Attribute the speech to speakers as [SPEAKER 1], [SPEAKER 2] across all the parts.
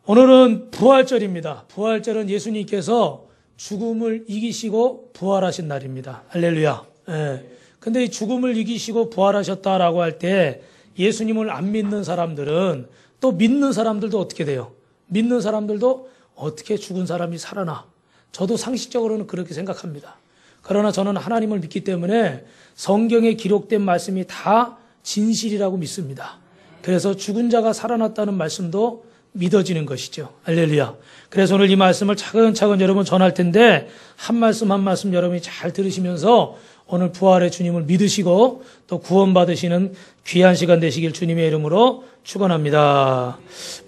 [SPEAKER 1] 오늘은 부활절입니다. 부활절은 예수님께서 죽음을 이기시고 부활하신 날입니다. 할렐루야. 예. 근데 이 죽음을 이기시고 부활하셨다라고 할 때 예수님을 안 믿는 사람들은 또 믿는 사람들도 어떻게 돼요? 믿는 사람들도 어떻게 죽은 사람이 살아나? 저도 상식적으로는 그렇게 생각합니다. 그러나 저는 하나님을 믿기 때문에 성경에 기록된 말씀이 다 진실이라고 믿습니다. 그래서 죽은 자가 살아났다는 말씀도 믿어지는 것이죠. 할렐루야. 그래서 오늘 이 말씀을 차근차근 여러분 전할 텐데 한 말씀 한 말씀 여러분이 잘 들으시면서 오늘 부활의 주님을 믿으시고 또 구원받으시는 귀한 시간 되시길 주님의 이름으로 축원합니다.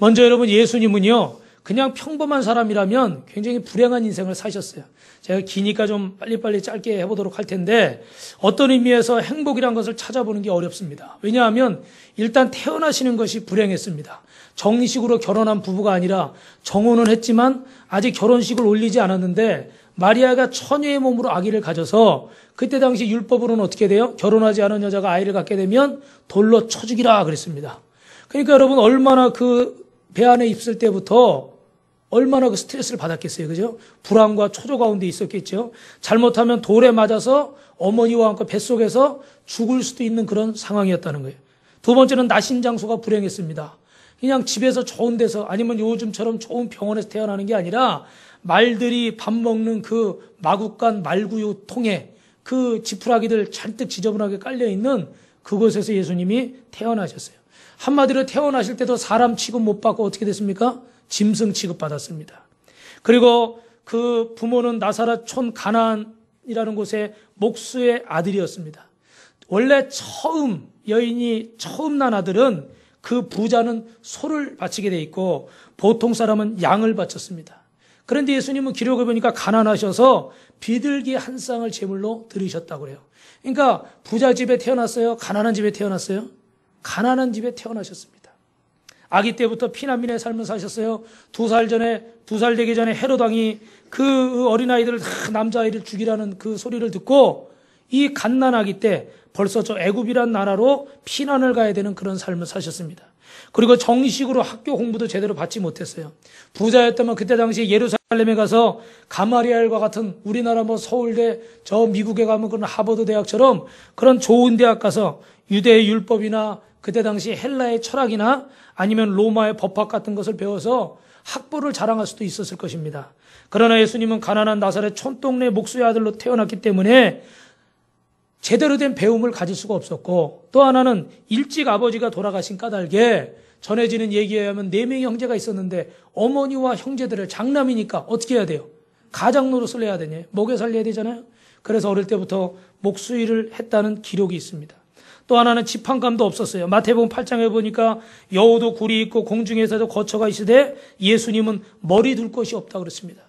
[SPEAKER 1] 먼저 여러분, 예수님은요 그냥 평범한 사람이라면 굉장히 불행한 인생을 사셨어요. 제가 기니까 좀 빨리빨리 짧게 해보도록 할 텐데 어떤 의미에서 행복이란 것을 찾아보는 게 어렵습니다. 왜냐하면 일단 태어나시는 것이 불행했습니다. 정식으로 결혼한 부부가 아니라 정혼은 했지만 아직 결혼식을 올리지 않았는데 마리아가 처녀의 몸으로 아기를 가져서 그때 당시 율법으로는 어떻게 돼요? 결혼하지 않은 여자가 아이를 갖게 되면 돌로 쳐 죽이라 그랬습니다. 그러니까 여러분, 얼마나 그 배 안에 있을 때부터 얼마나 그 스트레스를 받았겠어요. 그죠? 불안과 초조 가운데 있었겠죠. 잘못하면 돌에 맞아서 어머니와 함께 뱃속에서 죽을 수도 있는 그런 상황이었다는 거예요. 두 번째는 나신 장소가 불행했습니다. 그냥 집에서 좋은 데서 아니면 요즘처럼 좋은 병원에서 태어나는 게 아니라 말들이 밥 먹는 그 마구간 말구유 통에 그 지푸라기들 잔뜩 지저분하게 깔려있는 그곳에서 예수님이 태어나셨어요. 한마디로 태어나실 때도 사람 취급 못 받고 어떻게 됐습니까? 짐승 취급받았습니다. 그리고 그 부모는 나사렛 촌 가나안이라는 곳의 목수의 아들이었습니다. 원래 여인이 처음 난 아들은 그 부자는 소를 바치게 돼 있고 보통 사람은 양을 바쳤습니다. 그런데 예수님은 기록을 보니까 가난하셔서 비둘기 한 쌍을 제물로 드리셨다고 해요. 그러니까 부자 집에 태어났어요? 가난한 집에 태어났어요? 가난한 집에 태어나셨습니다. 아기 때부터 피난민의 삶을 사셨어요. 2살 되기 전에 헤롯 왕이 그 어린아이들을 남자아이를 죽이라는 그 소리를 듣고 이 갓난아기 때 벌써 저 애굽이란 나라로 피난을 가야 되는 그런 삶을 사셨습니다. 그리고 정식으로 학교 공부도 제대로 받지 못했어요. 부자였다면 그때 당시 예루살렘에 가서 가마리엘과 같은 우리나라 서울대, 저 미국에 가면 그런 하버드 대학처럼 그런 좋은 대학 가서 유대의 율법이나 그때 당시 헬라의 철학이나 아니면 로마의 법학 같은 것을 배워서 학벌을 자랑할 수도 있었을 것입니다. 그러나 예수님은 가난한 나사렛 촌동네 목수의 아들로 태어났기 때문에 제대로 된 배움을 가질 수가 없었고, 또 하나는 일찍 아버지가 돌아가신 까닭에 전해지는 얘기에 의하면 4명의 형제가 있었는데 어머니와 형제들을 장남이니까 어떻게 해야 돼요? 가장 노릇을 해야 되냐? 먹여 살려야 되잖아요. 그래서 어릴 때부터 목수 일을 했다는 기록이 있습니다. 또 하나는 지팡감도 없었어요. 마태복음 8장에 보니까 여우도 굴이 있고 공중에서도 거처가 있으되 예수님은 머리 둘 곳이 없다고 그랬습니다.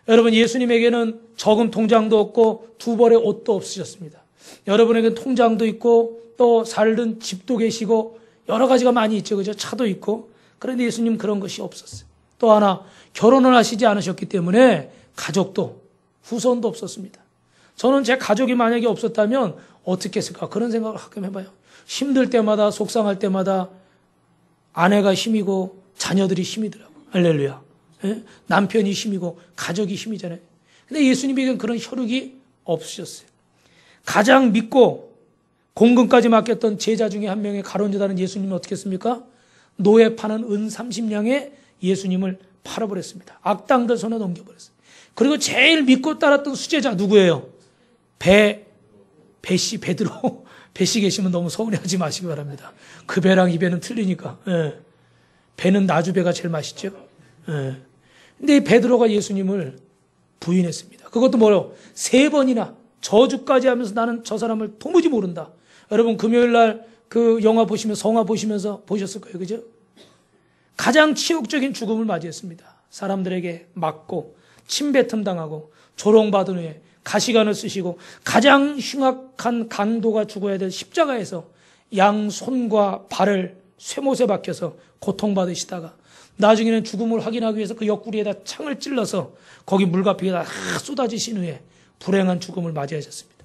[SPEAKER 1] 여러분, 예수님에게는 적은 통장도 없고 2벌의 옷도 없으셨습니다. 여러분에게는 통장도 있고 또 살던 집도 계시고 여러 가지가 많이 있죠. 그죠? 차도 있고. 그런데 예수님 그런 것이 없었어요. 또 하나, 결혼을 하시지 않으셨기 때문에 가족도, 후손도 없었습니다. 저는 제 가족이 만약에 없었다면 어떻게 했을까? 그런 생각을 가끔 해봐요. 힘들 때마다, 속상할 때마다 아내가 힘이고 자녀들이 힘이더라고요. 할렐루야. 예? 남편이 힘이고 가족이 힘이잖아요. 근데 예수님에게는 그런 혈육이 없으셨어요. 가장 믿고 공금까지 맡겼던 제자 중에 한 명의 가룟 유다는 예수님은 어떻게 했습니까? 노예 파는 은 30냥에 예수님을 팔아버렸습니다. 악당들 손에 넘겨버렸어요. 그리고 제일 믿고 따랐던 수제자 누구예요? 베드로. 배씨 계시면 너무 서운해하지 마시기 바랍니다. 그 배랑 이 배는 틀리니까. 예. 배는 나주배가 제일 맛있죠. 예. 근데 이 베드로가 예수님을 부인했습니다. 그것도 뭐요? 3번이나 저주까지 하면서 나는 저 사람을 도무지 모른다. 여러분, 금요일 날 그 영화 보시면서, 성화 보시면서 보셨을 거예요. 그죠? 가장 치욕적인 죽음을 맞이했습니다. 사람들에게 맞고 침뱉음 당하고 조롱받은 후에 가시관을 쓰시고 가장 흉악한 강도가 죽어야 될 십자가에서 양손과 발을 쇠못에 박혀서 고통받으시다가 나중에는 죽음을 확인하기 위해서 그 옆구리에다 창을 찔러서 거기 물가피에다 쏟아지신 후에 불행한 죽음을 맞이하셨습니다.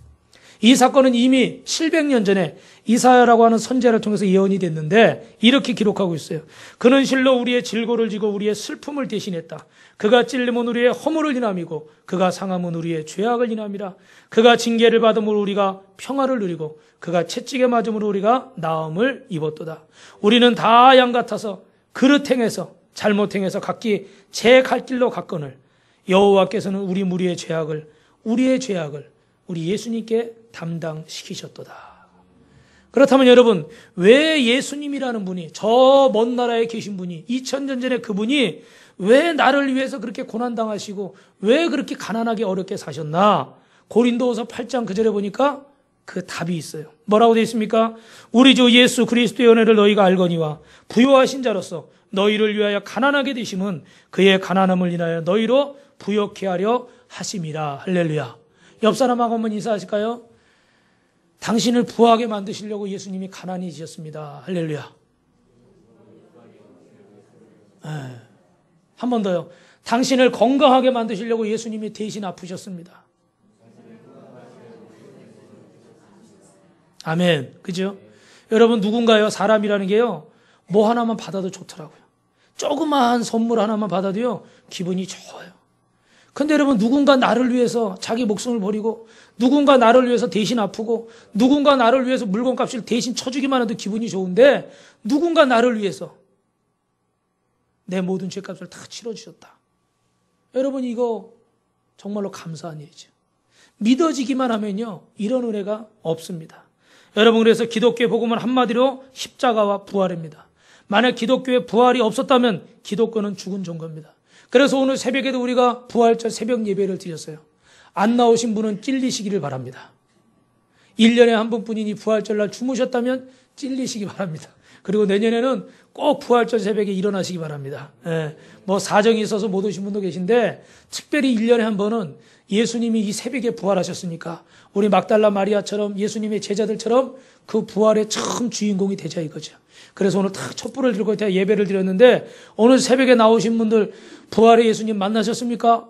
[SPEAKER 1] 이 사건은 이미 700년 전에 이사야라고 하는 선지자를 통해서 예언이 됐는데 이렇게 기록하고 있어요. 그는 실로 우리의 질고를 지고 우리의 슬픔을 대신했다. 그가 찔림은 우리의 허물을 인함이고 그가 상함은 우리의 죄악을 인함이라. 그가 징계를 받음으로 우리가 평화를 누리고 그가 채찍에 맞음으로 우리가 나음을 입었도다. 우리는 다 양 같아서 그릇 행해서 잘못 행해서 각기 제 갈 길로 갔거늘 여호와께서는 우리 무리의 죄악을 우리 예수님께 담당시키셨도다. 그렇다면 여러분, 왜 예수님이라는 분이, 저 먼 나라에 계신 분이, 2000년 전에 그분이 왜 나를 위해서 그렇게 고난당하시고 왜 그렇게 가난하게 어렵게 사셨나? 고린도후서 8장 9절에 보니까 그 답이 있어요. 뭐라고 되어 있습니까? 우리 주 예수 그리스도의 은혜를 너희가 알거니와 부요하신 자로서 너희를 위하여 가난하게 되심은 그의 가난함을 인하여 너희로 부요케 하려 하심이라. 할렐루야. 옆 사람하고 한번 인사하실까요? 당신을 부하게 만드시려고 예수님이 가난해지셨습니다. 할렐루야. 한 번 더요. 당신을 건강하게 만드시려고 예수님이 대신 아프셨습니다. 아멘. 그죠? 여러분, 누군가요? 사람이라는 게요, 뭐 하나만 받아도 좋더라고요. 조그마한 선물 하나만 받아도요, 기분이 좋아요. 근데 여러분, 누군가 나를 위해서 자기 목숨을 버리고, 누군가 나를 위해서 대신 아프고, 누군가 나를 위해서 물건값을 대신 쳐주기만 해도 기분이 좋은데, 누군가 나를 위해서 내 모든 죄값을 다 치러주셨다. 여러분, 이거 정말로 감사한 일이죠. 믿어지기만 하면요, 이런 은혜가 없습니다. 여러분, 그래서 기독교의 복음은 한마디로 십자가와 부활입니다. 만약 기독교의 부활이 없었다면 기독교는 죽은 종교입니다. 그래서 오늘 새벽에도 우리가 부활절 새벽 예배를 드렸어요. 안 나오신 분은 찔리시기를 바랍니다. 1년에 한 번뿐이니 부활절날 주무셨다면 찔리시기 바랍니다. 그리고 내년에는 꼭 부활절 새벽에 일어나시기 바랍니다. 뭐 사정이 있어서 못 오신 분도 계신데 특별히 1년에 한 번은 예수님이 이 새벽에 부활하셨으니까 우리 막달라 마리아처럼 예수님의 제자들처럼 그 부활의 처음 주인공이 되자 이거죠. 그래서 오늘 딱 촛불을 들고 예배를 드렸는데 오늘 새벽에 나오신 분들 부활의 예수님 만나셨습니까?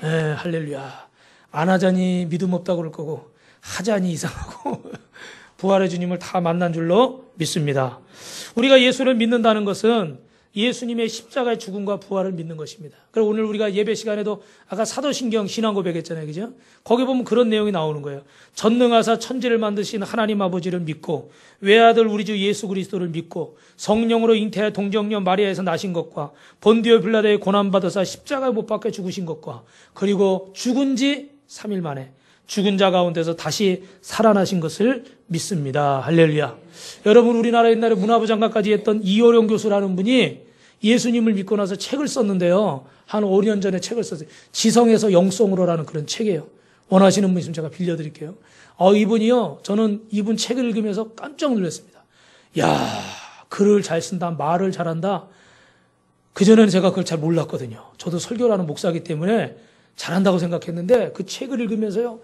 [SPEAKER 1] 네, 할렐루야. 안 하자니 믿음 없다고 그럴 거고 하자니 이상하고 부활의 주님을 다 만난 줄로 믿습니다. 우리가 예수를 믿는다는 것은 예수님의 십자가의 죽음과 부활을 믿는 것입니다. 그리고 오늘 우리가 예배 시간에도 아까 사도신경 신앙 고백했잖아요. 그죠? 거기 보면 그런 내용이 나오는 거예요. 전능하사 천지를 만드신 하나님 아버지를 믿고 외아들 우리 주 예수 그리스도를 믿고 성령으로 잉태하여 동정녀 마리아에서 나신 것과 본디오 빌라도의 고난받으사 십자가에 못 박혀 죽으신 것과 그리고 죽은 지 3일 만에 죽은 자 가운데서 다시 살아나신 것을 믿습니다. 할렐루야. 여러분, 우리나라 옛날에 문화부 장관까지 했던 이호령 교수라는 분이 예수님을 믿고 나서 책을 썼는데요. 한 5년 전에 책을 썼어요. 지성에서 영성으로라는 그런 책이에요. 원하시는 분 있으면 제가 빌려드릴게요. 이분이요. 저는 이분 책을 읽으면서 깜짝 놀랐습니다. 야, 글을 잘 쓴다, 말을 잘한다. 그전에는 제가 그걸 잘 몰랐거든요. 저도 설교라는 목사이기 때문에 잘한다고 생각했는데 그 책을 읽으면서요.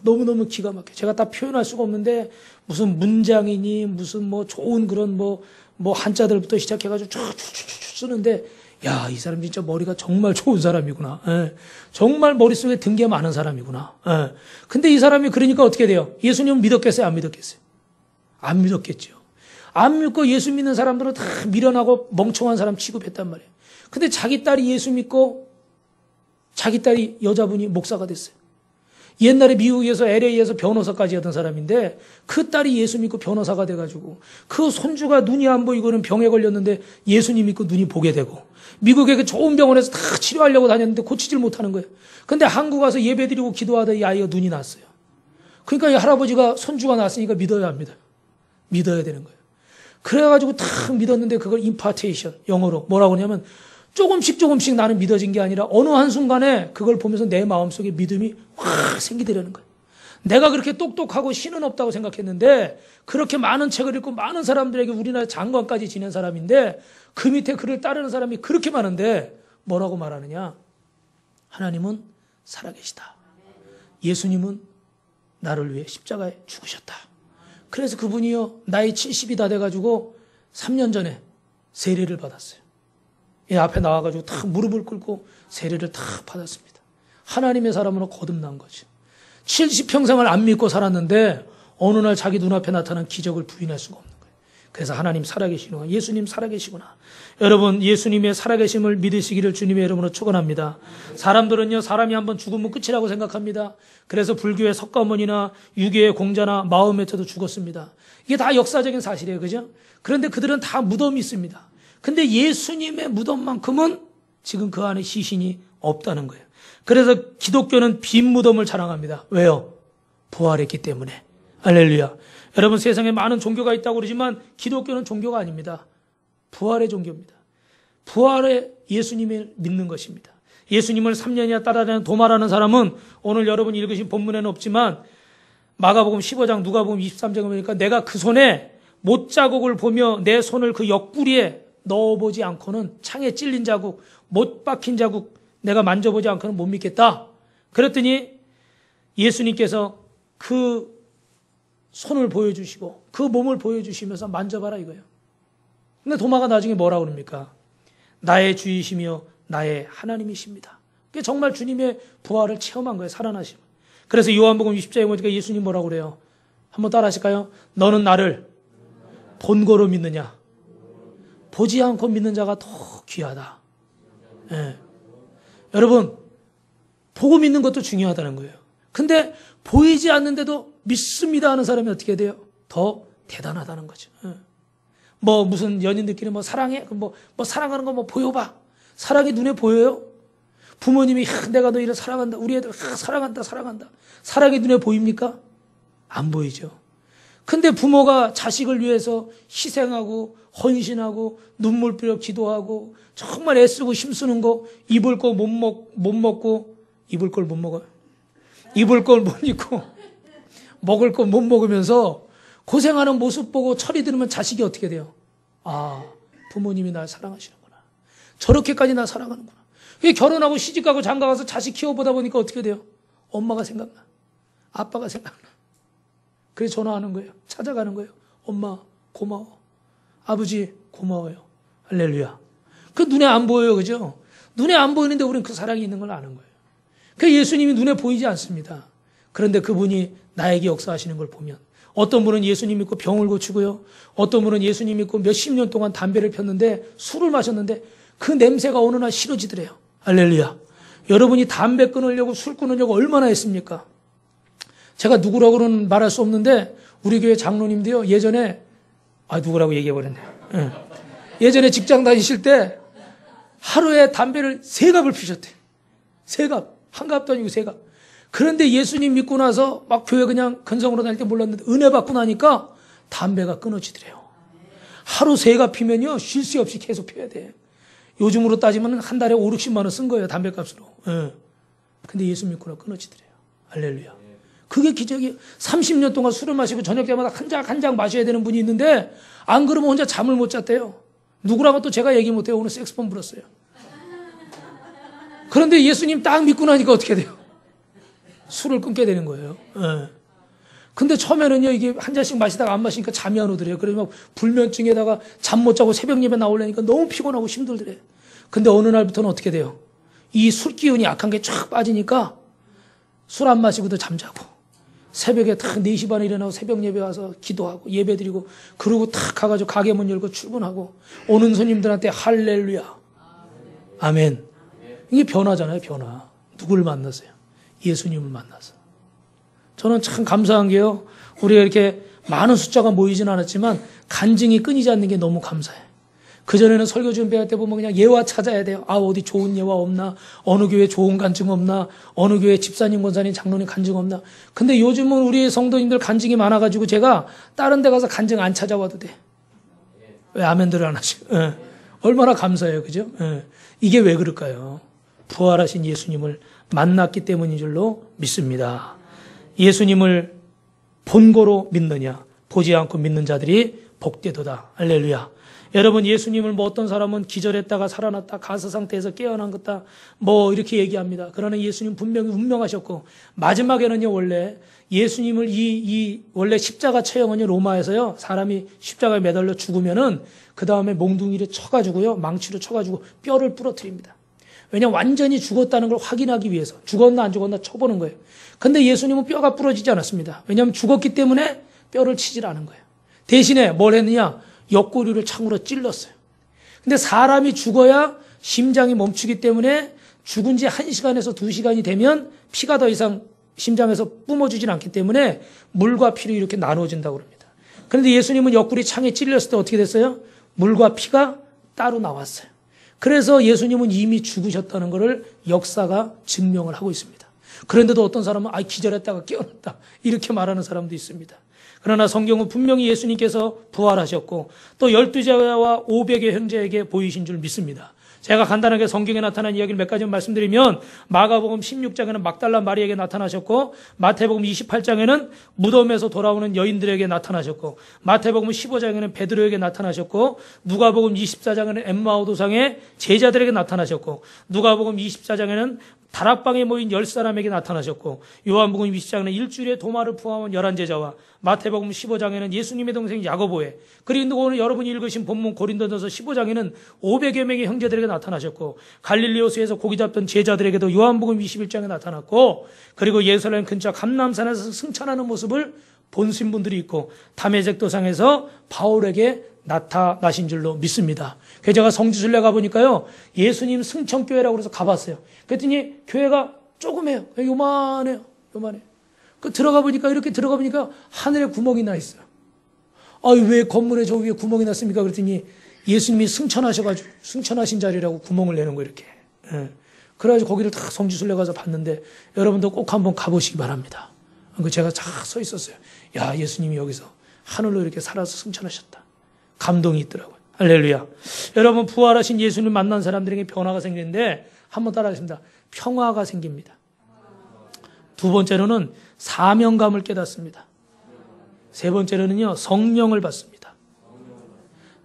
[SPEAKER 1] 너무너무 기가 막혀. 제가 다 표현할 수가 없는데 무슨 문장이니 무슨 뭐 좋은 그런 뭐 한자들부터 시작해가지고 쭉 쓰는데 야, 이 사람 진짜 머리가 정말 좋은 사람이구나. 정말 머릿속에 든 게 많은 사람이구나. 근데 이 사람이 그러니까 어떻게 돼요? 예수님 믿었겠어요? 안 믿었겠어요? 안 믿었겠죠. 안 믿고 예수 믿는 사람들은 다 미련하고 멍청한 사람 취급했단 말이에요. 근데 자기 딸이 예수 믿고 자기 딸이 여자분이 목사가 됐어요. 옛날에 미국에서 LA에서 변호사까지 하던 사람인데 그 딸이 예수 믿고 변호사가 돼가지고 그 손주가 눈이 안 보이고는 병에 걸렸는데 예수님 믿고 눈이 보게 되고 미국의 그 좋은 병원에서 다 치료하려고 다녔는데 고치질 못하는 거예요. 근데 한국 와서 예배드리고 기도하다 이 아이가 눈이 났어요. 그러니까 이 할아버지가 손주가 났으니까 믿어야 합니다. 믿어야 되는 거예요. 그래가지고 탁 믿었는데 그걸 임파테이션, 영어로 뭐라고 하냐면 조금씩 나는 믿어진 게 아니라 어느 한순간에 그걸 보면서 내 마음속에 믿음이 확 생기더라는 거예요. 내가 그렇게 똑똑하고 신은 없다고 생각했는데 그렇게 많은 책을 읽고 많은 사람들에게 우리나라 장관까지 지낸 사람인데 그 밑에 그를 따르는 사람이 그렇게 많은데 뭐라고 말하느냐? 하나님은 살아계시다. 예수님은 나를 위해 십자가에 죽으셨다. 그래서 그분이요, 나이 70이 다 돼가지고 3년 전에 세례를 받았어요. 이 앞에 나와가지고 탁 무릎을 꿇고 세례를 탁 받았습니다. 하나님의 사람으로 거듭난 거죠. 70평생을 안 믿고 살았는데 어느 날 자기 눈앞에 나타난 기적을 부인할 수가 없는 거예요. 그래서 하나님 살아계시구나. 예수님 살아계시구나. 여러분 예수님의 살아계심을 믿으시기를 주님의 이름으로 축원합니다. 사람들은요 사람이 한번 죽으면 끝이라고 생각합니다. 그래서 불교의 석가모니나 유교의 공자나 마호메트도 죽었습니다. 이게 다 역사적인 사실이에요. 그죠? 그런데 그들은 다 무덤이 있습니다. 근데 예수님의 무덤만큼은 지금 그 안에 시신이 없다는 거예요. 그래서 기독교는 빈 무덤을 자랑합니다. 왜요? 부활했기 때문에. 할렐루야. 여러분 세상에 많은 종교가 있다고 그러지만 기독교는 종교가 아닙니다. 부활의 종교입니다. 부활의 예수님을 믿는 것입니다. 예수님을 3년이나 따라다니는 도마라는 사람은 오늘 여러분이 읽으신 본문에는 없지만 마가복음 15장 누가복음 23장에 보니까 내가 그 손에 못자국을 보며 내 손을 그 옆구리에 넣어보지 않고는 창에 찔린 자국, 못 박힌 자국 내가 만져보지 않고는 못 믿겠다. 그랬더니 예수님께서 그 손을 보여주시고 그 몸을 보여주시면서 만져봐라 이거예요. 근데 도마가 나중에 뭐라고 그럽니까? 나의 주이시며 나의 하나님이십니다. 그게 정말 주님의 부활을 체험한 거예요. 살아나심. 그래서 요한복음 20장에 보니까 예수님 뭐라고 그래요? 한번 따라 하실까요? 너는 나를 본거로 믿느냐? 보지 않고 믿는 자가 더 귀하다. 예. 여러분 보고 믿는 것도 중요하다는 거예요. 근데 보이지 않는데도 믿습니다 하는 사람이 어떻게 돼요? 더 대단하다는 거죠. 예. 뭐 무슨 연인들끼리 뭐 사랑해? 뭐 사랑하는 거 뭐 보여봐. 사랑이 눈에 보여요? 부모님이 내가 너희를 사랑한다. 우리 애들 사랑한다. 사랑이 눈에 보입니까? 안 보이죠. 근데 부모가 자식을 위해서 희생하고 헌신하고 눈물 뿌려 기도하고 정말 애쓰고 힘쓰는 거 입을 거 못 먹고 입을 걸 못 먹어요. 입을 걸 못 입고 먹을 거 못 먹으면서 고생하는 모습 보고 철이 들으면 자식이 어떻게 돼요? 아, 부모님이 날 사랑하시는구나. 저렇게까지 날 사랑하는구나. 결혼하고 시집가고 장가가서 자식 키워보다 보니까 어떻게 돼요? 엄마가 생각나. 아빠가 생각나. 그래서 전화하는 거예요. 찾아가는 거예요. 엄마 고마워. 아버지 고마워요. 할렐루야. 그 눈에 안 보여요. 그죠? 눈에 안 보이는데 우리는 그 사랑이 있는 걸 아는 거예요. 그 예수님이 눈에 보이지 않습니다. 그런데 그분이 나에게 역사하시는 걸 보면 어떤 분은 예수님 믿고 병을 고치고요. 어떤 분은 예수님 믿고 몇십 년 동안 담배를 폈는데 술을 마셨는데 그 냄새가 어느 날 싫어지더래요. 할렐루야. 여러분이 담배 끊으려고 술 끊으려고 얼마나 했습니까? 제가 누구라고는 말할 수 없는데 우리 교회 장로님도요. 예전에 누구라고 얘기해버렸네요. 예. 예전에 직장 다니실 때 하루에 담배를 3갑을 피셨대요. 3갑. 한 갑도 아니고 3갑. 그런데 예수님 믿고 나서 막 교회 그냥 근성으로 다닐 때 몰랐는데 은혜 받고 나니까 담배가 끊어지더래요. 하루 3갑 피면요. 쉴 새 없이 계속 피워야 돼. 요즘으로 따지면 한 달에 5, 60만 원 쓴 거예요. 담배값으로. 예. 근데 예수 믿고 나 끊어지더래요. 할렐루야. 그게 기적이에요. 30년 동안 술을 마시고 저녁 때마다 한 장 마셔야 되는 분이 있는데 안 그러면 혼자 잠을 못 잤대요. 누구라고 또 제가 얘기 못해요. 오늘 색스폰 불었어요. 그런데 예수님 딱 믿고 나니까 어떻게 돼요? 술을 끊게 되는 거예요. 예. 근데 처음에는요, 이게 한 잔씩 마시다가 안 마시니까 잠이 안 오더래요. 그래서 막 불면증에다가 잠 못 자고 새벽 예배 나오려니까 너무 피곤하고 힘들더래요. 근데 어느 날부터는 어떻게 돼요? 이 술 기운이 약한 게 쫙 빠지니까 술 안 마시고도 잠자고 새벽에 탁 4시 반에 일어나고 새벽 예배 와서 기도하고 예배 드리고 그러고 탁 가가지고 가게 문 열고 출근하고 오는 손님들한테 할렐루야. 아멘. 이게 변화잖아요, 변화. 누구를 만났어요? 예수님을 만나서. 저는 참 감사한 게요. 우리가 이렇게 많은 숫자가 모이진 않았지만 간증이 끊이지 않는 게 너무 감사해요. 그전에는 설교 준비할 때 보면 그냥 예화 찾아야 돼요. 어디 좋은 예화 없나? 어느 교회 좋은 간증 없나? 어느 교회 집사님, 권사님, 장로님 간증 없나? 근데 요즘은 우리 성도님들 간증이 많아가지고 제가 다른 데 가서 간증 안 찾아와도 돼. 왜 아멘들을 안 하시고? 예. 얼마나 감사해요. 그죠? 예. 이게 왜 그럴까요? 부활하신 예수님을 만났기 때문인 줄로 믿습니다. 예수님을 본고로 믿느냐? 보지 않고 믿는 자들이 복되도다. 할렐루야. 여러분, 예수님을 어떤 사람은 기절했다가 살아났다, 가스 상태에서 깨어난 것다, 이렇게 얘기합니다. 그러나 예수님 분명히 운명하셨고, 마지막에는요, 원래 예수님을 원래 십자가 처형은요, 로마에서요, 사람이 십자가에 매달려 죽으면은, 그 다음에 몽둥이를 쳐가지고요, 망치로 쳐가지고 뼈를 부러뜨립니다. 왜냐하면 완전히 죽었다는 걸 확인하기 위해서. 죽었나 안 죽었나 쳐보는 거예요. 근데 예수님은 뼈가 부러지지 않았습니다. 왜냐하면 죽었기 때문에 뼈를 치질 않은 거예요. 대신에 뭘 했느냐? 옆구리를 창으로 찔렀어요. 근데 사람이 죽어야 심장이 멈추기 때문에 죽은 지 1시간에서 2시간이 되면 피가 더 이상 심장에서 뿜어주질 않기 때문에 물과 피로 이렇게 나누어진다고 합니다. 그런데 예수님은 옆구리 창에 찔렸을 때 어떻게 됐어요? 물과 피가 따로 나왔어요. 그래서 예수님은 이미 죽으셨다는 것을 역사가 증명을 하고 있습니다. 그런데도 어떤 사람은 기절했다가 깨어났다 이렇게 말하는 사람도 있습니다. 그러나 성경은 분명히 예수님께서 부활하셨고 또 12제자와 500의 형제에게 보이신 줄 믿습니다. 제가 간단하게 성경에 나타난 이야기를 몇 가지만 말씀드리면 마가복음 16장에는 막달라 마리에게 나타나셨고 마태복음 28장에는 무덤에서 돌아오는 여인들에게 나타나셨고 마태복음 15장에는 베드로에게 나타나셨고 누가복음 24장에는 엠마오 도상의 제자들에게 나타나셨고 누가복음 24장에는 다락방에 모인 10사람에게 나타나셨고 요한복음 20장에는 일주일에 도마를 포함한 11제자와 마태복음 15장에는 예수님의 동생 야고보에 그리고 오늘 여러분이 읽으신 본문 고린도전서 15장에는 500여 명의 형제들에게 나타나셨고 갈릴리호수에서 고기 잡던 제자들에게도 요한복음 21장에 나타났고 그리고 예루살렘 근처 감람산에서 승천하는 모습을 본신 분들이 있고 다메섹 도상에서 바울에게 나타나신 줄로 믿습니다. 그래서 제가 성지순례 가보니까요 예수님 승천교회라고 해서 가봤어요. 그랬더니 교회가 조그매요. 요만해요. 들어가 보니까 이렇게 들어가 보니까 하늘에 구멍이 나 있어요. 왜 건물에 저 위에 구멍이 났습니까? 그랬더니 예수님이 승천하신 자리라고 구멍을 내는 거 이렇게. 그래가지고 거기를 다 성지순례 가서 봤는데 여러분도 꼭 한번 가보시기 바랍니다. 제가 쫙 서 있었어요. 야, 예수님이 여기서 하늘로 이렇게 살아서 승천하셨다. 감동이 있더라고요. 할렐루야. 여러분 부활하신 예수님 만난 사람들에게 변화가 생기는데 한번 따라하겠습니다. 평화가 생깁니다. 두 번째로는 사명감을 깨닫습니다. 세 번째로는요 성령을 받습니다.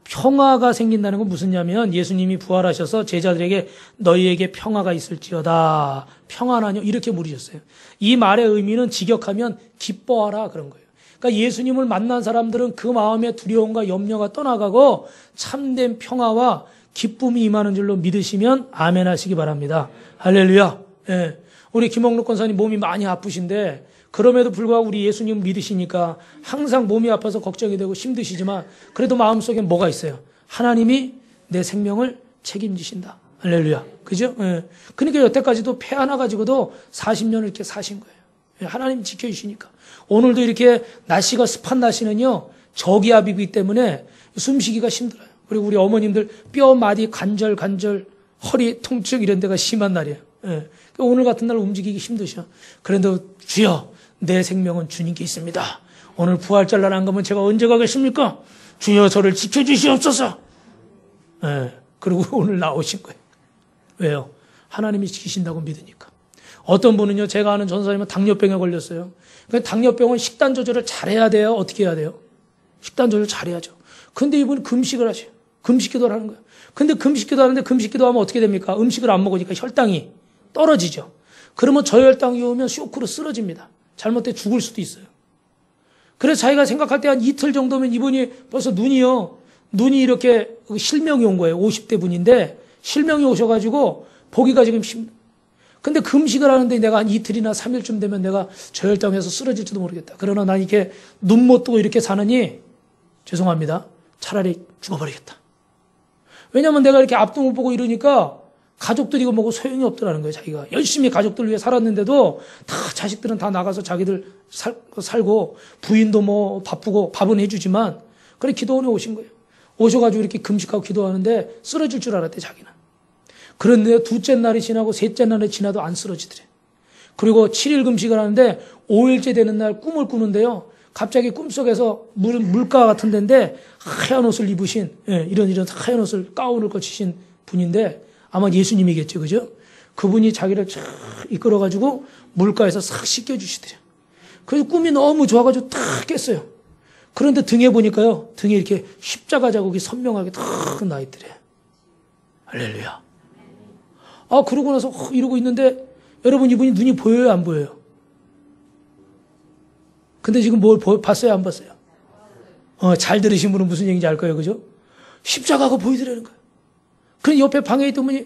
[SPEAKER 1] 평화가 생긴다는 건 무슨냐면 예수님이 부활하셔서 제자들에게 너희에게 평화가 있을지어다. 평안하뇨? 이렇게 물으셨어요. 이 말의 의미는 직역하면 기뻐하라 그런 거예요. 그러니까 예수님을 만난 사람들은 그 마음의 두려움과 염려가 떠나가고 참된 평화와 기쁨이 임하는 줄로 믿으시면 아멘 하시기 바랍니다. 할렐루야. 예. 우리 김홍록 권사님 몸이 많이 아프신데 그럼에도 불구하고 우리 예수님 믿으시니까 항상 몸이 아파서 걱정이 되고 힘드시지만 그래도 마음속에 뭐가 있어요? 하나님이 내 생명을 책임지신다. 할렐루야. 그죠? 예. 그러니까 여태까지도 폐 하나 가지고도 40년을 이렇게 사신 거예요. 예. 하나님 지켜주시니까. 오늘도 이렇게 날씨가 습한 날씨는요, 저기압이기 때문에 숨쉬기가 힘들어요. 그리고 우리 어머님들 뼈, 마디, 관절, 허리 통증 이런 데가 심한 날이에요. 예. 오늘 같은 날 움직이기 힘드셔. 그런데 주여, 내 생명은 주님께 있습니다. 오늘 부활절 날 안 가면 제가 언제 가겠습니까? 주여 저를 지켜주시옵소서. 예. 그리고 오늘 나오신 거예요. 왜요? 하나님이 지키신다고 믿으니까. 어떤 분은요, 제가 아는 전사님은 당뇨병에 걸렸어요. 그러니까 당뇨병은 식단 조절을 잘해야 돼요? 어떻게 해야 돼요? 식단 조절 잘해야죠. 근데 이분은 금식을 하셔요. 금식 기도를 하는 거예요. 근데 금식 기도 하는데 금식 기도하면 어떻게 됩니까? 음식을 안 먹으니까 혈당이 떨어지죠. 그러면 저혈당이 오면 쇼크로 쓰러집니다. 잘못돼 죽을 수도 있어요. 그래서 자기가 생각할 때 한 이틀 정도면 이분이 벌써 눈이 이렇게 실명이 온 거예요. 50대 분인데 실명이 오셔가지고 보기가 지금 근데 금식을 하는데 내가 한 이틀이나 3일쯤 되면 내가 저혈당해서 쓰러질지도 모르겠다. 그러나 난 이렇게 눈 못 뜨고 이렇게 사느니 죄송합니다. 차라리 죽어버리겠다. 왜냐면 내가 이렇게 앞도 못 보고 이러니까 가족들이 이거 뭐고 소용이 없더라는 거예요. 자기가 열심히 가족들 위해 살았는데도 다 자식들은 다 나가서 자기들 살고 부인도 뭐 바쁘고 밥은 해주지만 그래 기도원에 오신 거예요. 오셔가지고 이렇게 금식하고 기도하는데 쓰러질 줄 알았대 자기는. 그런데 둘째 날이 지나고 셋째 날이 지나도 안 쓰러지더래. 그리고 7일 금식을 하는데 5일째 되는 날 꿈을 꾸는데요. 갑자기 꿈속에서 물가 같은 데인데 하얀 옷을 입으신 이런 하얀 옷을 가운을 거치신 분인데 아마 예수님이겠죠. 그죠? 그분이 자기를 쫙 이끌어가지고 물가에서 싹 씻겨주시더래요. 그래서 꿈이 너무 좋아가지고 탁 깼어요. 그런데 등에 보니까요. 등에 이렇게 십자가 자국이 선명하게 탁 나있더래. 할렐루야. 그러고 나서 이러고 있는데 여러분 이분이 눈이 보여요? 안 보여요? 근데 지금 뭘 봤어요? 안 봤어요? 잘 들으신 분은 무슨 얘기인지 알 거예요. 그죠? 십자가가 보이더라는 거예요. 그럼 옆에 방에 있던 분이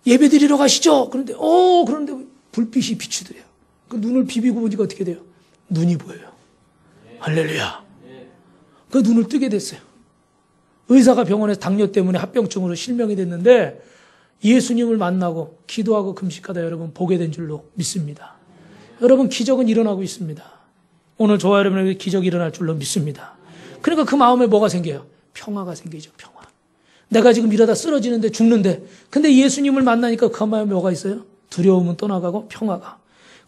[SPEAKER 1] 예배 드리러 가시죠. 그런데 불빛이 비추더래요. 그 눈을 비비고 보니까 어떻게 돼요? 눈이 보여요. 할렐루야. 그 눈을 뜨게 됐어요. 의사가 병원에서 당뇨 때문에 합병증으로 실명이 됐는데 예수님을 만나고 기도하고 금식하다 여러분 보게 된 줄로 믿습니다. 여러분 기적은 일어나고 있습니다. 오늘 저와 여러분에게 기적이 일어날 줄로 믿습니다. 그러니까 그 마음에 뭐가 생겨요? 평화가 생기죠. 평화. 내가 지금 이러다 쓰러지는데 죽는데 근데 예수님을 만나니까 그 마음에 뭐가 있어요? 두려움은 떠나가고 평화가.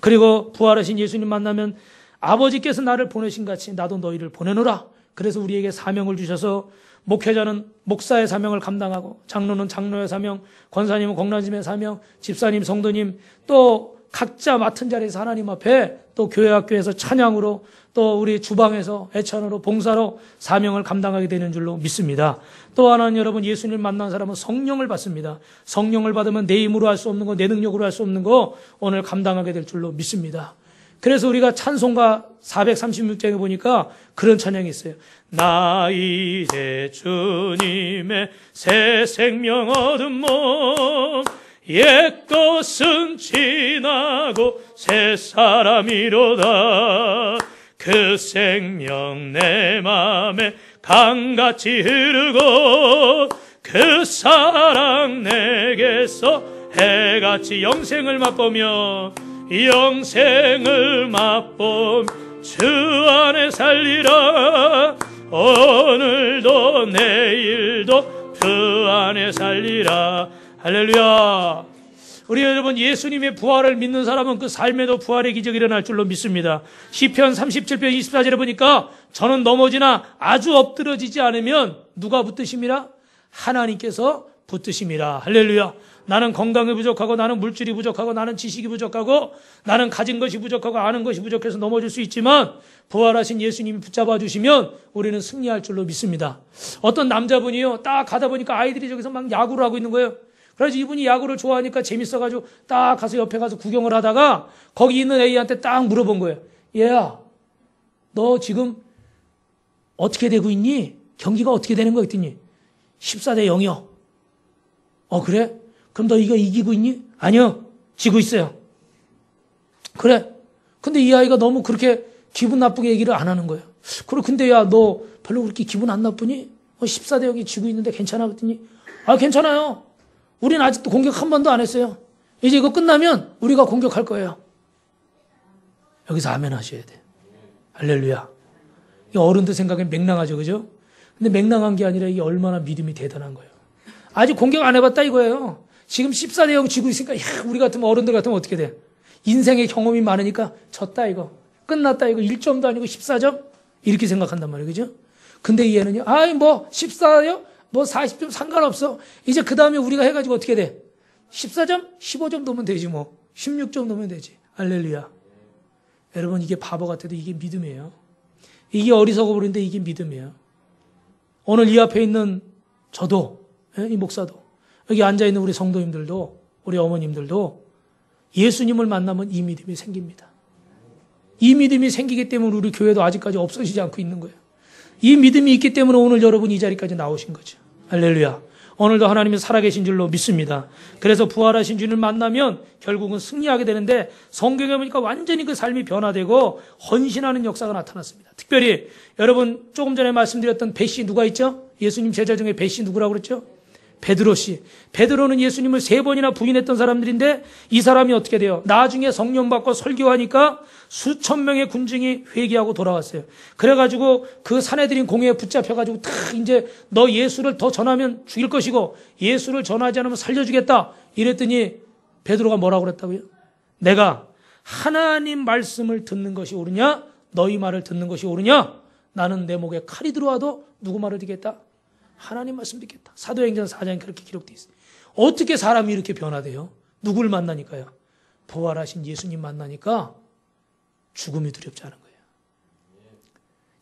[SPEAKER 1] 그리고 부활하신 예수님 만나면 아버지께서 나를 보내신 같이 나도 너희를 보내노라. 그래서 우리에게 사명을 주셔서 목회자는 목사의 사명을 감당하고 장로는 장로의 사명, 권사님은 권사님의 사명, 집사님, 성도님 또 각자 맡은 자리에서 하나님 앞에 또 교회 학교에서 찬양으로 또 우리 주방에서 애찬으로 봉사로 사명을 감당하게 되는 줄로 믿습니다. 또 하나는 여러분 예수님을 만난 사람은 성령을 받습니다. 성령을 받으면 내 힘으로 할 수 없는 거, 내 능력으로 할 수 없는 거 오늘 감당하게 될 줄로 믿습니다. 그래서 우리가 찬송가 436장에 보니까 그런 찬양이 있어요. 나 이제 주님의 새 생명 얻은 몸 옛것은 지나고 새 사람이로다. 그 생명 내 맘에 강같이 흐르고 그 사랑 내게서 해같이 영생을 맛보며 영생을 맛보며 주 안에 살리라. 오늘도 내일도 주 안에 살리라. 할렐루야. 우리 여러분 예수님의 부활을 믿는 사람은 그 삶에도 부활의 기적이 일어날 줄로 믿습니다. 시편 37편 24절에 보니까 저는 넘어지나 아주 엎드러지지 않으면 누가 붙드심이라? 하나님께서 붙드심이라. 할렐루야. 나는 건강이 부족하고 나는 물질이 부족하고 나는 지식이 부족하고 나는 가진 것이 부족하고 아는 것이 부족해서 넘어질 수 있지만 부활하신 예수님이 붙잡아 주시면 우리는 승리할 줄로 믿습니다. 어떤 남자분이요 딱 가다 보니까 아이들이 저기서 막 야구를 하고 있는 거예요. 그래서 이분이 야구를 좋아하니까 재밌어가지고 딱 가서 옆에 가서 구경을 하다가 거기 있는 애한테 딱 물어본 거예요. 얘야, 너 지금 어떻게 되고 있니? 경기가 어떻게 되는 거 했더니 14대 0이요. 그래? 그럼 너 이거 이기고 있니? 아니요, 지고 있어요. 그래. 근데 이 아이가 너무 그렇게 기분 나쁘게 얘기를 안 하는 거예요. 그래, 근데 야, 너 별로 그렇게 기분 안 나쁘니? 14대 0이 지고 있는데 괜찮아? 그랬더니 괜찮아요. 우리는 아직도 공격 한 번도 안 했어요. 이제 이거 끝나면 우리가 공격할 거예요. 여기서 아멘 하셔야 돼요. 할렐루야. 이 어른들 생각엔 맹랑하죠, 그죠? 근데 맹랑한 게 아니라 이게 얼마나 믿음이 대단한 거예요. 아직 공격 안 해봤다 이거예요. 지금 14대 0 지고 있으니까 우리 같으면 어른들 같으면 어떻게 돼? 인생의 경험이 많으니까 졌다 이거. 끝났다 이거. 1점도 아니고 14점? 이렇게 생각한단 말이에요, 그죠? 근데 이 애는요. 14요? 40점 상관없어. 이제 그 다음에 우리가 해가지고 어떻게 돼? 14점? 15점 넣으면 되지 뭐. 16점 넣으면 되지. 할렐루야. 여러분 이게 바보 같아도 이게 믿음이에요. 이게 어리석어 보이는데 이게 믿음이에요. 오늘 이 앞에 있는 저도, 이 목사도, 여기 앉아있는 우리 성도님들도, 우리 어머님들도 예수님을 만나면 이 믿음이 생깁니다. 이 믿음이 생기기 때문에 우리 교회도 아직까지 없어지지 않고 있는 거예요. 이 믿음이 있기 때문에 오늘 여러분 이 자리까지 나오신 거죠. 할렐루야. 오늘도 하나님이 살아계신 줄로 믿습니다. 그래서 부활하신 주님을 만나면 결국은 승리하게 되는데 성경에 보니까 완전히 그 삶이 변화되고 헌신하는 역사가 나타났습니다. 특별히 여러분 조금 전에 말씀드렸던 벳이 누가 있죠? 예수님 제자 중에 벳이 누구라고 그랬죠? 베드로 씨. 베드로는 예수님을 3번이나 부인했던 사람들인데 이 사람이 어떻게 돼요? 나중에 성령 받고 설교하니까 수천 명의 군중이 회개하고 돌아왔어요. 그래가지고 그 사내들인 공회에 붙잡혀가지고 이제 너 예수를 더 전하면 죽일 것이고 예수를 전하지 않으면 살려주겠다. 이랬더니 베드로가 뭐라고 그랬다고요? 내가 하나님 말씀을 듣는 것이 옳으냐? 너희 말을 듣는 것이 옳으냐? 나는 내 목에 칼이 들어와도 누구 말을 듣겠다? 하나님 말씀 듣겠다. 사도행전 4장에 그렇게 기록되어 있어요. 어떻게 사람이 이렇게 변화돼요? 누굴 만나니까요? 부활하신 예수님 만나니까 죽음이 두렵지 않은 거예요.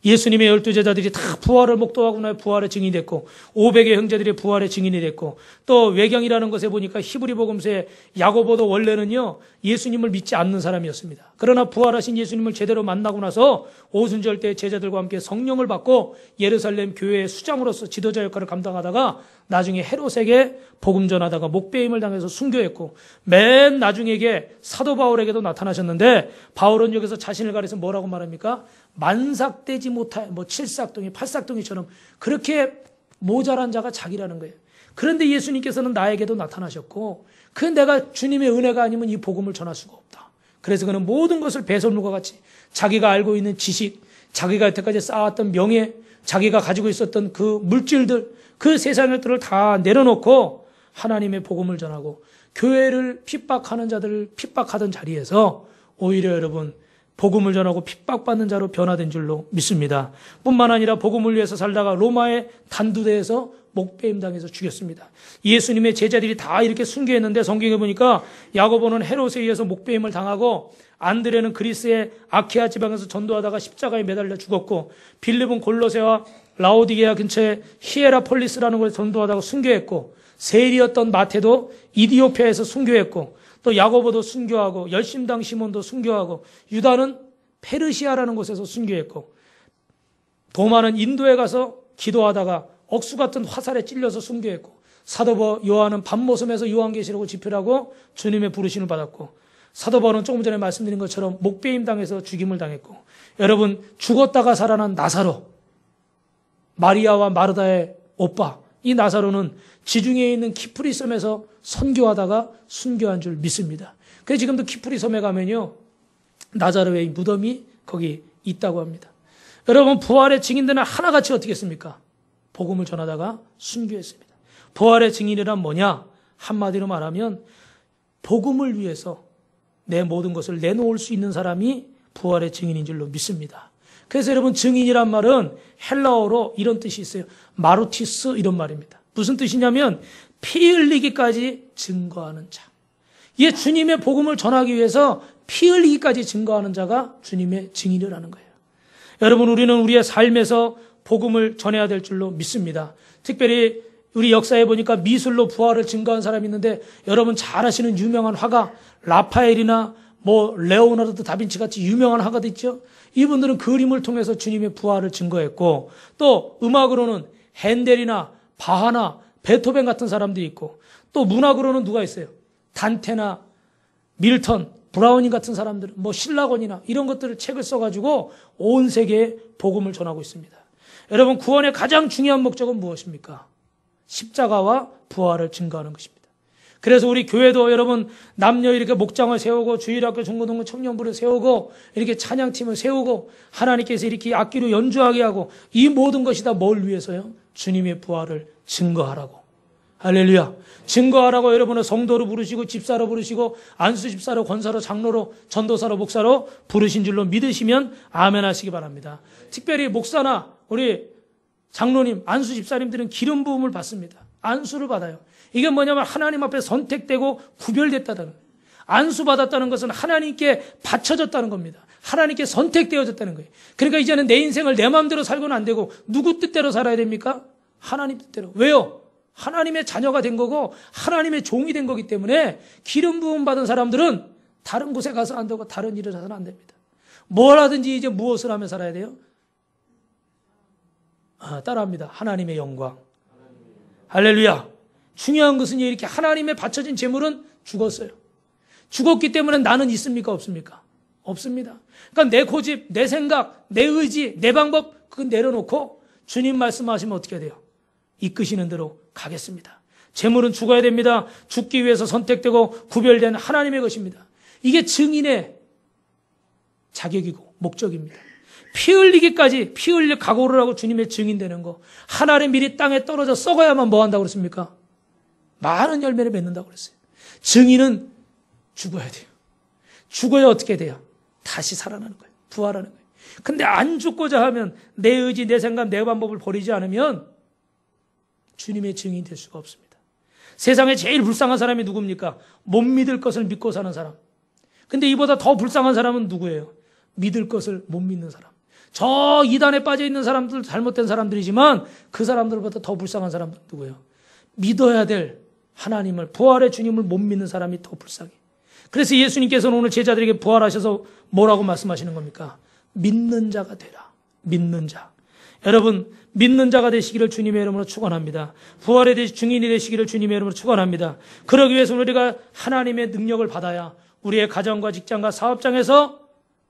[SPEAKER 1] 예수님의 12제자들이 다 부활을 목도하고 나서 부활의 증인이 됐고 500의 형제들이 부활의 증인이 됐고 또 외경이라는 것에 보니까 히브리 복음서에 야고보도 원래는요 예수님을 믿지 않는 사람이었습니다. 그러나 부활하신 예수님을 제대로 만나고 나서 오순절 때 제자들과 함께 성령을 받고 예루살렘 교회의 수장으로서 지도자 역할을 감당하다가 나중에 헤롯에게 복음 전하다가 목배임을 당해서 순교했고, 맨 나중에게 사도 바울에게도 나타나셨는데, 바울은 여기서 자신을 가려서 뭐라고 말합니까? 만삭되지 못할 칠삭둥이 팔삭둥이처럼 그렇게 모자란 자가 자기라는 거예요. 그런데 예수님께서는 나에게도 나타나셨고, 그 내가 주님의 은혜가 아니면 이 복음을 전할 수가 없다. 그래서 그는 모든 것을 배설물과 같이 자기가 알고 있는 지식, 자기가 여태까지 쌓았던 명예, 자기가 가지고 있었던 그 물질들, 그 세상의 것들을 다 내려놓고 하나님의 복음을 전하고 교회를 핍박하는 자들을 핍박하던 자리에서 오히려 여러분 복음을 전하고 핍박받는 자로 변화된 줄로 믿습니다. 뿐만 아니라 복음을 위해서 살다가 로마의 단두대에서 목배임 당해서 죽였습니다. 예수님의 제자들이 다 이렇게 순교했는데 성경에 보니까 야고보는 헤롯에 의해서 목배임을 당하고, 안드레는 그리스의 아키아 지방에서 전도하다가 십자가에 매달려 죽었고, 빌립은 골로새와 라오디게아 근처에 히에라폴리스라는 곳에 전도하다가 순교했고, 세리였던 마태도 이디오피아에서 순교했고, 또 야고보도 순교하고, 열심당 시몬도 순교하고, 유다는 페르시아라는 곳에서 순교했고, 도마는 인도에 가서 기도하다가 억수 같은 화살에 찔려서 순교했고, 사도 요한은 밤모섬에서 요한계시록을 집필하고 주님의 부르심을 받았고, 사도 바울은 조금 전에 말씀드린 것처럼 목배임 당해서 죽임을 당했고, 여러분 죽었다가 살아난 나사로, 마리아와 마르다의 오빠, 이 나사로는 지중해에 있는 키프리 섬에서 선교하다가 순교한 줄 믿습니다. 그래서 지금도 키프리 섬에 가면요, 나사로의 무덤이 거기 있다고 합니다. 여러분 부활의 증인들은 하나같이 어떻게 했습니까? 복음을 전하다가 순교했습니다. 부활의 증인이란 뭐냐? 한마디로 말하면 복음을 위해서 내 모든 것을 내놓을 수 있는 사람이 부활의 증인인 줄로 믿습니다. 그래서 여러분 증인이란 말은 헬라어로 이런 뜻이 있어요. 마르티스 이런 말입니다. 무슨 뜻이냐면 피 흘리기까지 증거하는 자. 이 주님의 복음을 전하기 위해서 피 흘리기까지 증거하는 자가 주님의 증인이라는 거예요. 여러분 우리는 우리의 삶에서 복음을 전해야 될 줄로 믿습니다. 특별히 우리 역사에 보니까 미술로 부활을 증거한 사람이 있는데, 여러분 잘 아시는 유명한 화가 라파엘이나 레오나르도 다빈치 같이 유명한 화가도 있죠. 이분들은 그림을 통해서 주님의 부활을 증거했고, 또 음악으로는 핸델이나 바하나 베토벤 같은 사람들이 있고, 또 문학으로는 누가 있어요? 단테나 밀턴, 브라우닝 같은 사람들은 신라곤이나 이런 것들을 책을 써가지고 온 세계에 복음을 전하고 있습니다. 여러분 구원의 가장 중요한 목적은 무엇입니까? 십자가와 부활을 증거하는 것입니다. 그래서 우리 교회도 여러분 남녀 이렇게 목장을 세우고 주일학교 중고등부 청년부를 세우고 이렇게 찬양팀을 세우고 하나님께서 이렇게 악기로 연주하게 하고, 이 모든 것이 다 뭘 위해서요? 주님의 부활을 증거하라고. 할렐루야. 증거하라고 여러분은 성도로 부르시고 집사로 부르시고 안수 집사로 권사로 장로로 전도사로 목사로 부르신 줄로 믿으시면 아멘 하시기 바랍니다. 특별히 목사나 우리 장로님, 안수 집사님들은 기름 부음을 받습니다. 안수를 받아요. 이게 뭐냐면 하나님 앞에 선택되고 구별됐다는 거예요. 안수 받았다는 것은 하나님께 바쳐졌다는 겁니다. 하나님께 선택되어졌다는 거예요. 그러니까 이제는 내 인생을 내 마음대로 살고는 안 되고 누구 뜻대로 살아야 됩니까? 하나님 뜻대로. 왜요? 하나님의 자녀가 된 거고 하나님의 종이 된 거기 때문에 기름 부음 받은 사람들은 다른 곳에 가서 안 되고 다른 일을 해서는 안 됩니다. 뭘 하든지 이제 무엇을 하며 살아야 돼요? 따라합니다. 하나님의 영광. 할렐루야. 중요한 것은 이렇게 하나님의 바쳐진 재물은 죽었어요. 죽었기 때문에 나는 있습니까? 없습니까? 없습니다. 그러니까 내 고집, 내 생각, 내 의지, 내 방법 그건 내려놓고 주님 말씀하시면 어떻게 돼요? 이끄시는 대로 가겠습니다. 재물은 죽어야 됩니다. 죽기 위해서 선택되고 구별된 하나님의 것입니다. 이게 증인의 자격이고 목적입니다. 피 흘리기까지 피 흘려 각오를 하고 주님의 증인되는 거. 하나님 미리 땅에 떨어져 썩어야만 뭐 한다고 그랬습니까? 많은 열매를 맺는다고 그랬어요. 증인은 죽어야 돼요. 죽어야 어떻게 돼요? 다시 살아나는 거예요. 부활하는 거예요. 근데 안 죽고자 하면 내 의지, 내 생각, 내 방법을 버리지 않으면 주님의 증인이 될 수가 없습니다. 세상에 제일 불쌍한 사람이 누굽니까? 못 믿을 것을 믿고 사는 사람. 근데 이보다 더 불쌍한 사람은 누구예요? 믿을 것을 못 믿는 사람. 저 이단에 빠져 있는 사람들, 잘못된 사람들이지만 그 사람들보다 더 불쌍한 사람은 누구예요? 믿어야 될 하나님을, 부활의 주님을 못 믿는 사람이 더 불쌍해. 그래서 예수님께서는 오늘 제자들에게 부활하셔서 뭐라고 말씀하시는 겁니까? 믿는 자가 되라. 믿는 자. 여러분, 믿는 자가 되시기를 주님의 이름으로 축원합니다. 부활의 증인이 되시기를 주님의 이름으로 축원합니다. 그러기 위해서 우리가 하나님의 능력을 받아야 우리의 가정과 직장과 사업장에서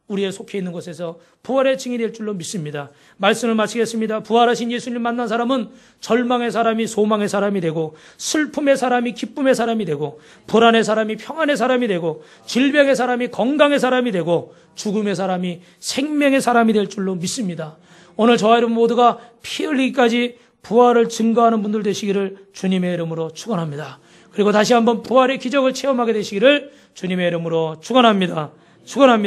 [SPEAKER 1] 우리의 속해 있는 곳에서 부활의 증인이 될 줄로 믿습니다. 말씀을 마치겠습니다. 부활하신 예수님 만난 사람은 절망의 사람이 소망의 사람이 되고, 슬픔의 사람이 기쁨의 사람이 되고, 불안의 사람이 평안의 사람이 되고, 질병의 사람이 건강의 사람이 되고, 죽음의 사람이 생명의 사람이 될 줄로 믿습니다. 오늘 저와 여러분 모두가 피 흘리기까지 부활을 증거하는 분들 되시기를 주님의 이름으로 축원합니다. 그리고 다시 한번 부활의 기적을 체험하게 되시기를 주님의 이름으로 축원합니다. 축원합니다.